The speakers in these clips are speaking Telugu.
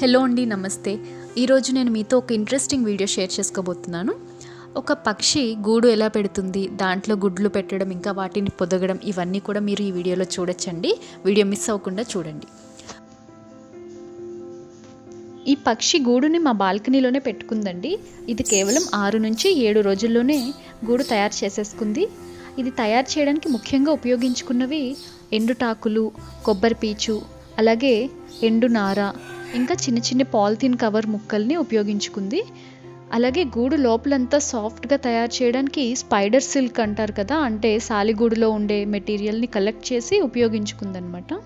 హలో అండి, నమస్తే. ఈరోజు నేను మీతో ఒక ఇంట్రెస్టింగ్ వీడియో షేర్ చేసుకోబోతున్నాను. ఒక పక్షి గూడు ఎలా పెడుతుంది, దాంట్లో గుడ్లు పెట్టడం, ఇంకా వాటిని పొదగడం, ఇవన్నీ కూడా మీరు ఈ వీడియోలో చూడొచ్చండి. వీడియో మిస్ అవ్వకుండా చూడండి. ఈ పక్షి గూడుని మా బాల్కనీలోనే పెట్టుకుందండి. ఇది కేవలం 6 నుంచి 7 రోజుల్లోనే గూడు తయారు చేసేసుకుంది. ఇది తయారు చేయడానికి ముఖ్యంగా ఉపయోగించుకున్నవి ఎండుటాకులు, కొబ్బరి పీచు, అలాగే ఎండు నార, ఇంకా చిన్న చిన్న పాలిథిన్ కవర్ ముక్కల్ని ఉపయోగించుకుంది. అలాగే గూడు లోపలంతా సాఫ్ట్గా తయారు చేయడానికి స్పైడర్ సిల్క్ అంటారు కదా, అంటే సాలిగూడులో ఉండే మెటీరియల్ని కలెక్ట్ చేసి ఉపయోగించుకుందనమాట.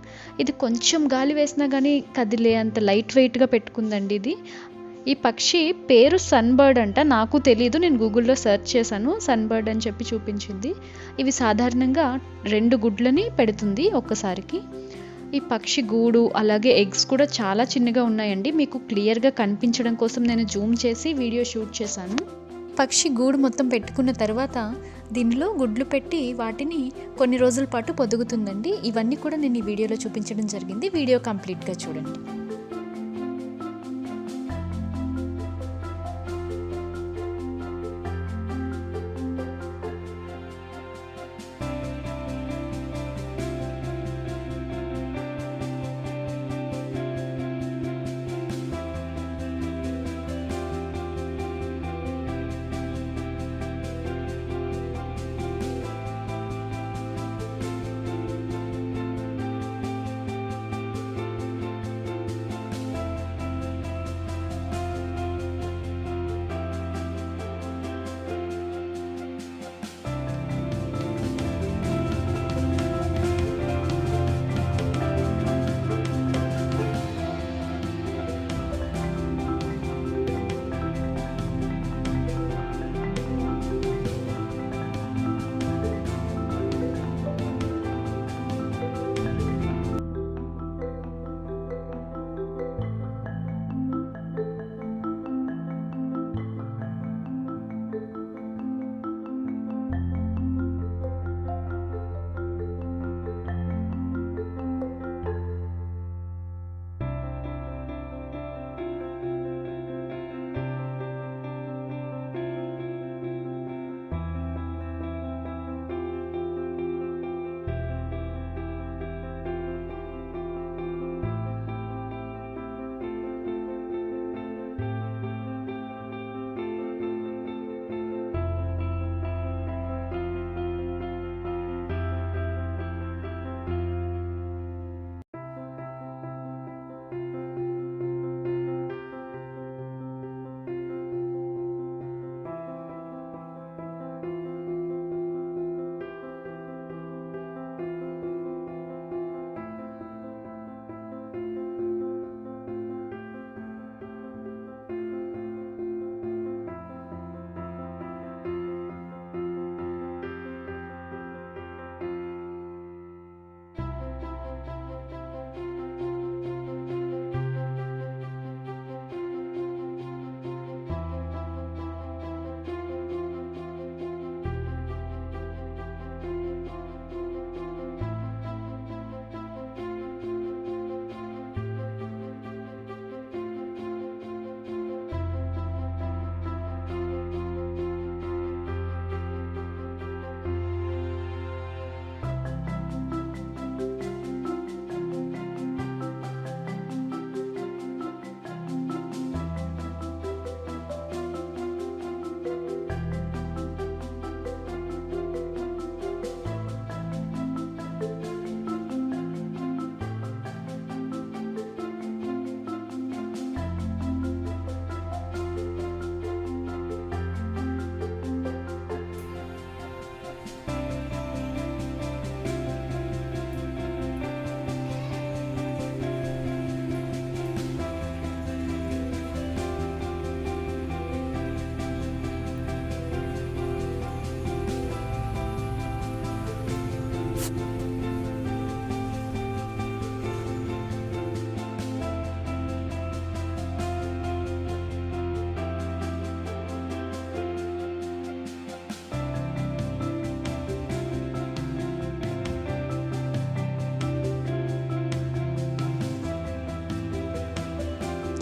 ఇది కొంచెం గాలి వేసినా కానీ కదిలే అంత లైట్ వెయిట్గా పెట్టుకుందండి ఇది. ఈ పక్షి పేరు సన్బర్డ్ అంట. నాకు తెలీదు, నేను గూగుల్లో సెర్చ్ చేశాను, సన్బర్డ్ అని చెప్పి చూపించింది. ఇవి సాధారణంగా 2 గుడ్లని పెడుతుంది ఒక్కసారికి. ఈ పక్షి గూడు అలాగే ఎగ్స్ కూడా చాలా చిన్నగా ఉన్నాయండి. మీకు క్లియర్గా కనిపించడం కోసం నేను జూమ్ చేసి వీడియో షూట్ చేశాను. పక్షి గూడు మొత్తం పెట్టుకున్న తర్వాత దీనిలో గుడ్లు పెట్టి వాటిని కొన్ని రోజుల పాటు పొదుగుతుందండి. ఇవన్నీ కూడా నేను ఈ వీడియోలో చూపించడం జరిగింది. వీడియో కంప్లీట్గా చూడండి.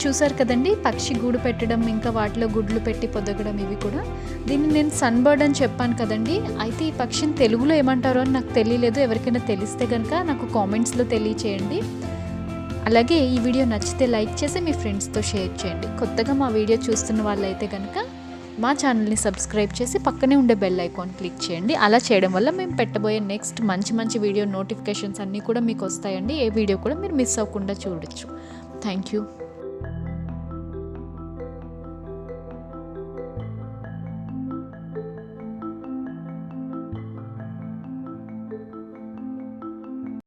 చూసారు కదండి, పక్షి గూడు పెట్టడం ఇంకా వాటిలో గుడ్లు పెట్టి పొదగడం ఇవి కూడా. దీన్ని నేను సన్బర్డ్ అని చెప్పాను కదండి. అయితే ఈ పక్షిని తెలుగులో ఏమంటారో అని నాకు తెలియలేదు. ఎవరికైనా తెలిస్తే కనుక నాకు కామెంట్స్లో తెలియచేయండి. అలాగే ఈ వీడియో నచ్చితే లైక్ చేసి మీ ఫ్రెండ్స్తో షేర్ చేయండి. కొత్తగా మా వీడియో చూస్తున్న వాళ్ళైతే కనుక మా ఛానల్ని సబ్స్క్రైబ్ చేసి పక్కనే ఉండే బెల్ ఐకాన్ క్లిక్ చేయండి. అలా చేయడం వల్ల మేము పెట్టబోయే నెక్స్ట్ మంచి వీడియో నోటిఫికేషన్స్ అన్నీ కూడా మీకు వస్తాయండి. ఏ వీడియో కూడా మీరు మిస్ అవ్వకుండా చూడొచ్చు. Thank you.